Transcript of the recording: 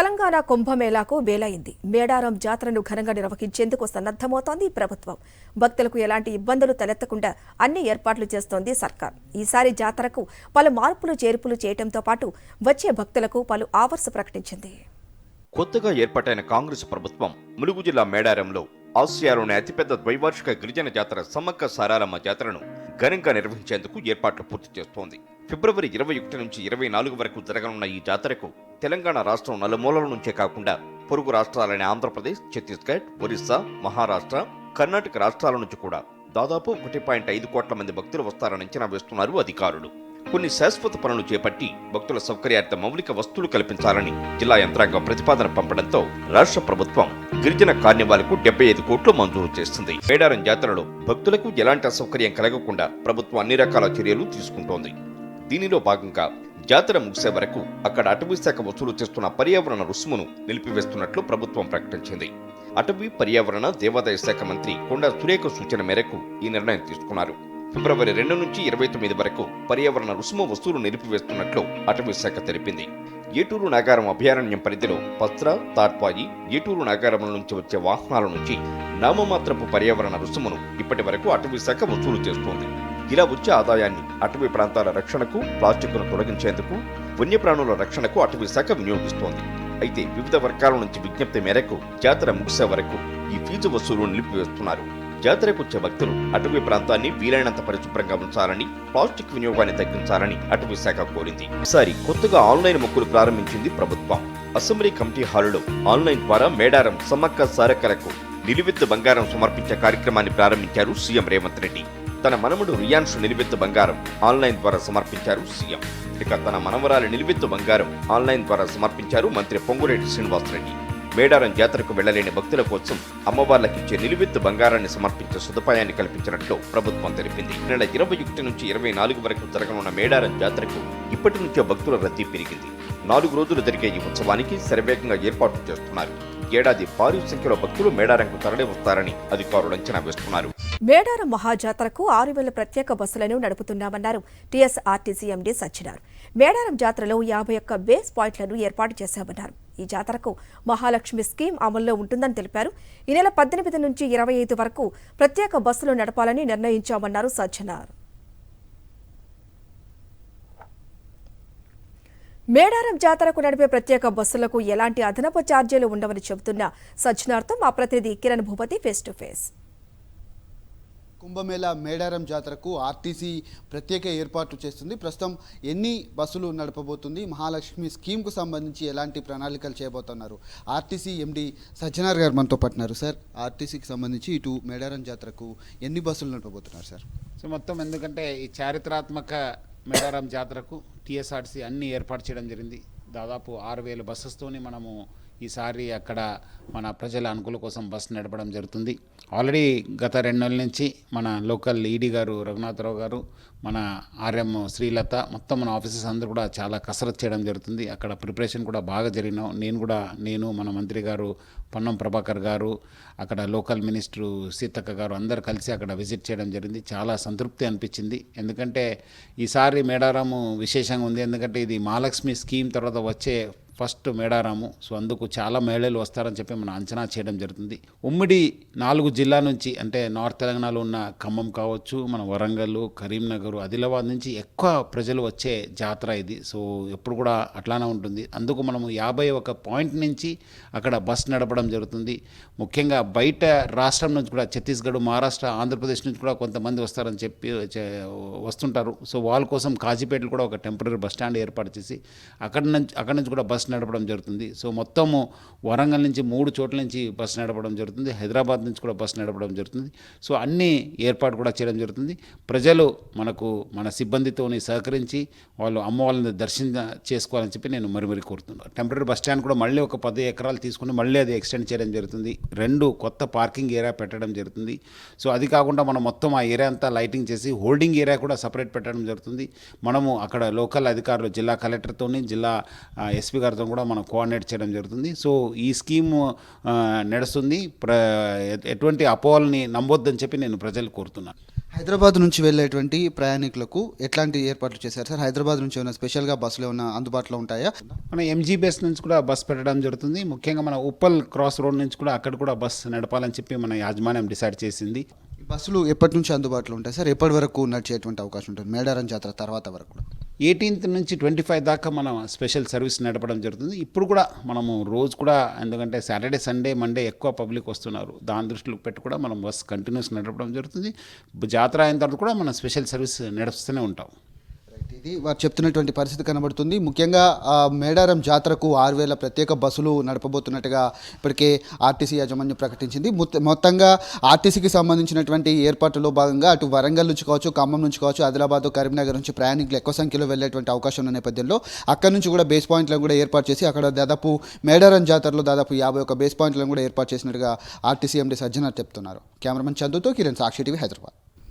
తెలంగాణ కుంభమేళాకు వేలైంది. మేడారం జాతరను ఘనంగా నిర్వహించేందుకు సన్నద్ధమవుతోంది ప్రభుత్వం. భక్తులకు ఎలాంటి ఇబ్బందులు తలెత్తకుండా అన్ని ఏర్పాట్లు చేస్తోంది సర్కార్. ఈసారి జాతరకు పలు మార్పులు చేర్పులు చేయడంతో పాటు వచ్చే భక్తులకు పలు ఆఫర్స్ ప్రకటించింది. కొత్తగా ఏర్పాటైన కాంగ్రెస్ ప్రభుత్వం ములుగు జిల్లా మేడారంలో ఆసియాలోని అతిపెద్ద ద్వైవార్షిక గిరిజన జాతర సమ్మక్క సారాలమ్మ జాతరను ఘనంగా నిర్వహించేందుకు ఏర్పాట్లు పూర్తి చేస్తోంది. ఫిబ్రవరి 21 నుంచి 24 వరకు జరగనున్న ఈ జాతరకు తెలంగాణ రాష్ట్రం నలుమూలల నుంచే కాకుండా పొరుగు రాష్ట్రాలైన ఆంధ్రప్రదేశ్, ఛత్తీస్గఢ్, ఒరిస్సా, మహారాష్ట్ర, కర్ణాటక రాష్ట్రాల నుంచి కూడా దాదాపు 1.5 కోట్ల మంది భక్తులు వస్తారని అంచనా వేస్తున్నారు అధికారులు. కొన్ని శాశ్వత పనులు చేపట్టి భక్తుల సౌకర్యార్థ మౌలిక వస్తువులు కల్పించాలని జిల్లా యంత్రాంగం ప్రతిపాదన పంపడంతో రాష్ట్ర ప్రభుత్వం గిరిజన కార్నివాల్కు 75 కోట్లు మంజూరు చేస్తుంది. మేడారం జాతరలో భక్తులకు ఎలాంటి అసౌకర్యం కలగకుండా ప్రభుత్వం అన్ని రకాల చర్యలు తీసుకుంటోంది. దీనిలో భాగంగా జాతర ముగిసే వరకు అక్కడ అటవీ శాఖ వసూలు చేస్తున్న పర్యావరణ రుసుమును నిలిపివేస్తున్నట్లు ప్రభుత్వం ప్రకటించింది. అటవీ, పర్యావరణ, దేవాదాయ శాఖ మంత్రి కొండా సురేఖ సూచన మేరకు ఈ నిర్ణయం తీసుకున్నారు. ఫిబ్రవరి 2 నుంచి 29 వరకు పర్యావరణ రుసుము వసూలు నిలిపివేస్తున్నట్లు అటవీ శాఖ తెలిపింది. ఏటూరు నాగారం అభయారణ్యం పరిధిలో పస్త్ర, తాట్పాయి, ఏటూరు నాగారం నుంచి వచ్చే వాహనాల నుంచి నామమాత్రపు పర్యావరణ రుసుమును ఇప్పటి వరకు అటవీ శాఖ వసూలు చేస్తోంది. ఇలా వచ్చే ఆదాయాన్ని అటవీ ప్రాంతాల రక్షణకు, ప్లాస్టిక్ను తొలగించేందుకు, వన్యప్రాణుల రక్షణకు అటవీ శాఖ వినియోగిస్తోంది. అయితే వివిధ వర్గాల నుంచి విజ్ఞప్తి మేరకు జాతర ముగిసే వరకు ఈ ఫీజు వసూలు నిలిపివేస్తున్నారు. జాతరకు వచ్చే భక్తులు అటవీ ప్రాంతాన్ని వీలైనంత పరిశుభ్రంగా ఉంచాలని, ప్లాస్టిక్ వినియోగాన్ని తగ్గించాలని అటవీ శాఖ కోరింది. ఈసారి కొత్తగా ఆన్లైన్ మొక్కులు ప్రారంభించింది ప్రభుత్వం. అసెంబ్లీ కమిటీ హాలులో ఆన్లైన్ ద్వారా మేడారం సమ్మక్క సారక్కలకు నిలువెత్తు బంగారం సమర్పించే కార్యక్రమాన్ని ప్రారంభించారు సీఎం రేవంత్ రెడ్డి. తన మనముడు రియాన్షు నిలువెత్తు బంగారం ఆన్లైన్ ద్వారా సమర్పించారు సీఎం. ఇక తన మనవరాలి నిలువెత్తు బంగారం ఆన్లైన్ ద్వారా సమర్పించారు మంత్రి పొంగులేటి శ్రీనివాసరెడ్డి. మేడారం జాతరకు వెళ్లలేని భక్తుల కోసం అమ్మవార్లకిచ్చే నిలువెత్తు బంగారాన్ని సమర్పించే సదుపాయాన్ని కల్పించినట్లు ప్రభుత్వం తెలిపింది. నెల 21 నుంచి 24 వరకు జరగనున్న మేడారం జాతరకు ఇప్పటి నుంచే భక్తుల రద్దీ పెరిగింది. 4 రోజులు జరిగే ఈ ఉత్సవానికి శరవేగంగా ఏర్పాట్లు చేస్తున్నారు. ఏడాది భారీ సంఖ్యలో భక్తులు మేడారంకు తరలి వస్తారని అధికారులు అంచనా వేస్తున్నారు. మేడారం మహాజాతరకు 6,000 ప్రత్యేక బస్సులను నడుపుతున్నామన్నారు టీఎస్ఆర్టీసీ ఎండీ సజ్జనార్. మేడారం జాతరలో 51 బేస్ పాయింట్లను ఏర్పాటు చేశామన్నారు. ఈ జాతరకు మహాలక్ష్మి స్కీమ్ అమల్లో ఉంటుందని తెలిపారు. ఈ నెల 18 నుంచి 25 వరకు ప్రత్యేక బస్సులు నడపాలని నిర్ణయించామన్నారు సజ్జనార్. మేడారం జాతరకు నడిపే ప్రత్యేక బస్సులకు ఎలాంటి అదనపు ఛార్జీలు ఉండవని చెబుతున్న సజ్జనార్తో మా ప్రతినిధి Kiran Bhupathi face to face. Kumbh Mela Medaram జాతరకు ఆర్టీసీ ప్రత్యేక ఏర్పాట్లు చేస్తుంది. ప్రస్తుతం ఎన్ని బస్సులు నడపబోతుంది, మహాలక్ష్మి స్కీమ్కు సంబంధించి ఎలాంటి ప్రణాళికలు చేయబోతున్నారు, ఆర్టీసీ ఎండీ సజ్జనార్ గారు మనతో పట్టినారు. సార్, ఆర్టీసీకి సంబంధించి ఇటు మేడారం జాతరకు ఎన్ని బస్సులు నడపబోతున్నారు సార్? సో మొత్తం ఎందుకంటే ఈ చారిత్రాత్మక మేడారం జాతరకు టీఎస్ఆర్టీసీ అన్ని ఏర్పాటు చేయడం జరిగింది. దాదాపు 6,000 బస్సెస్తోని మనము ఈసారి అక్కడ మన ప్రజల అనుకూల కోసం బస్సు నడపడం జరుగుతుంది. ఆల్రెడీ గత 2 నెలల నుంచి మన లోకల్ ఈడీ గారు రఘునాథరావు గారు, మన ఆర్ఎం శ్రీలత, మొత్తం మన ఆఫీసర్స్ అందరూ కూడా చాలా కసరత్తు చేయడం జరుగుతుంది. అక్కడ ప్రిపరేషన్ కూడా బాగా జరిగినాం. నేను మన మంత్రి గారు పొన్నం ప్రభాకర్ గారు, అక్కడ లోకల్ మినిస్టరు సీతక్క గారు అందరు కలిసి అక్కడ విజిట్ చేయడం జరిగింది. చాలా సంతృప్తి అనిపించింది. ఎందుకంటే ఈసారి మేడారము విశేషంగా ఉంది. ఎందుకంటే ఇది మహాలక్ష్మి స్కీమ్ తర్వాత వచ్చే ఫస్ట్ మేడారము. సో అందుకు చాలా మహిళలు వస్తారని చెప్పి మనం అంచనా చేయడం జరుగుతుంది. ఉమ్మడి 4 జిల్లా నుంచి అంటే నార్త్ తెలంగాణలో ఉన్న ఖమ్మం కావచ్చు, మన వరంగల్, కరీంనగర్, ఆదిలాబాద్ నుంచి ఎక్కువ ప్రజలు వచ్చే జాతర ఇది. సో ఎప్పుడు కూడా అట్లానే ఉంటుంది. అందుకు మనము 51 పాయింట్ నుంచి అక్కడ బస్ నడపడం జరుగుతుంది. ముఖ్యంగా బయట రాష్ట్రం నుంచి కూడా ఛత్తీస్గఢ్, మహారాష్ట్ర, ఆంధ్రప్రదేశ్ నుంచి కూడా కొంతమంది వస్తారని చెప్పి వస్తుంటారు. సో వాళ్ళ కోసం కాజీపేటలో కూడా ఒక టెంపరీ బస్ స్టాండ్ ఏర్పాటు చేసి అక్కడి నుంచి కూడా బస్ నడపడం జరుగుతుంది. సో మొత్తము వరంగల్ నుంచి 3 చోట్ల నుంచి బస్సు నడపడం జరుగుతుంది. హైదరాబాద్ నుంచి కూడా బస్సు నడపడం జరుగుతుంది. సో అన్ని ఏర్పాటు కూడా చేయడం జరుగుతుంది. ప్రజలు మన సిబ్బందితోని సహకరించి వాళ్ళు అమ్మవాళ్ళని దర్శనం చేసుకోవాలని చెప్పి నేను మరీ కోరుతున్నాను. టెంపరీ బస్ స్టాండ్ కూడా మళ్ళీ ఒక 10 ఎకరాలు తీసుకుని మళ్ళీ అది ఎక్స్టెండ్ చేయడం జరుగుతుంది. 2 కొత్త పార్కింగ్ ఏరియా పెట్టడం జరుగుతుంది. సో అది కాకుండా మనం మొత్తం ఆ ఏరియా అంతా లైటింగ్ చేసి హోల్డింగ్ ఏరియా కూడా సపరేట్ పెట్టడం జరుగుతుంది. మనము అక్కడ లోకల్ అధికారులు జిల్లా కలెక్టర్తోని, జిల్లా ఎస్పీ గారితో కూడా మనం కోఆర్డినేట్ చేయడం జరుగుతుంది. సో ఈ స్కీమ్ నడుస్తుంది. ఎటువంటి అపోహల్ని నమ్మొద్దని చెప్పి నేను ప్రజలు కోరుతున్నాను. హైదరాబాద్ నుంచి వెళ్ళేటువంటి ప్రయాణికులకు ఎట్లాంటి ఏర్పాట్లు చేశారు సార్? హైదరాబాద్ నుంచి ఏమైనా స్పెషల్గా బస్సులు ఏమైనా అందుబాటులో ఉంటాయా? మన ఎంజీ బస్ నుంచి కూడా బస్ పెట్టడం జరుగుతుంది. ముఖ్యంగా మన ఉప్పల్ క్రాస్ రోడ్ నుంచి కూడా అక్కడ కూడా బస్ నడపాలని చెప్పి మన యాజమాన్యం డిసైడ్ చేసింది. ఈ బస్సులు ఎప్పటి నుంచి అందుబాటులో ఉంటాయి సార్? ఎప్పటి వరకు నడిచేటువంటి అవకాశం ఉంటుంది మేడారం జాతర తర్వాత వరకు కూడా? 18th నుంచి 25 దాకా మనం స్పెషల్ సర్వీస్ నడపడం జరుగుతుంది. ఇప్పుడు కూడా మనము రోజు కూడా, ఎందుకంటే సాటర్డే సండే మండే ఎక్కువ పబ్లిక్ వస్తున్నారు, దాని దృష్టిలో పెట్టి కూడా మనం బస్ కంటిన్యూస్ నడపడం జరుగుతుంది. జాతర అయిన తర్వాత కూడా మనం స్పెషల్ సర్వీస్ నడుస్తూనే ఉంటాం. ఇది వారు చెప్తున్నటువంటి పరిస్థితి కనబడుతుంది. ముఖ్యంగా మేడారం జాతరకు 6,000 ప్రత్యేక బస్సులు నడపబోతున్నట్టుగా ఇప్పటికే ఆర్టీసీ యాజమాన్యం ప్రకటించింది. మొత్తంగా ఆర్టీసీకి సంబంధించినటువంటి ఏర్పాటులో భాగంగా అటు వరంగల్ నుంచి కావచ్చు, ఖమ్మం నుంచి కావచ్చు, ఆదిలాబాద్, కరీంనగర్ నుంచి ప్రయాణికులు ఎక్కువ సంఖ్యలో వెళ్ళేటువంటి అవకాశం ఉన్న నేపథ్యంలో అక్కడి నుంచి కూడా బేస్ పాయింట్లను కూడా ఏర్పాటు చేసి అక్కడ దాదాపు మేడారం జాతరలో దాదాపు 51 బేస్ పాయింట్లను కూడా ఏర్పాటు చేసినట్టుగా ఆర్టీసీ ఎండీ సజ్జనార్ చెప్తున్నారు. కెమెరామెన్ చందుతో కిరణ్, సాక్షి టీవీ, హైదరాబాద్.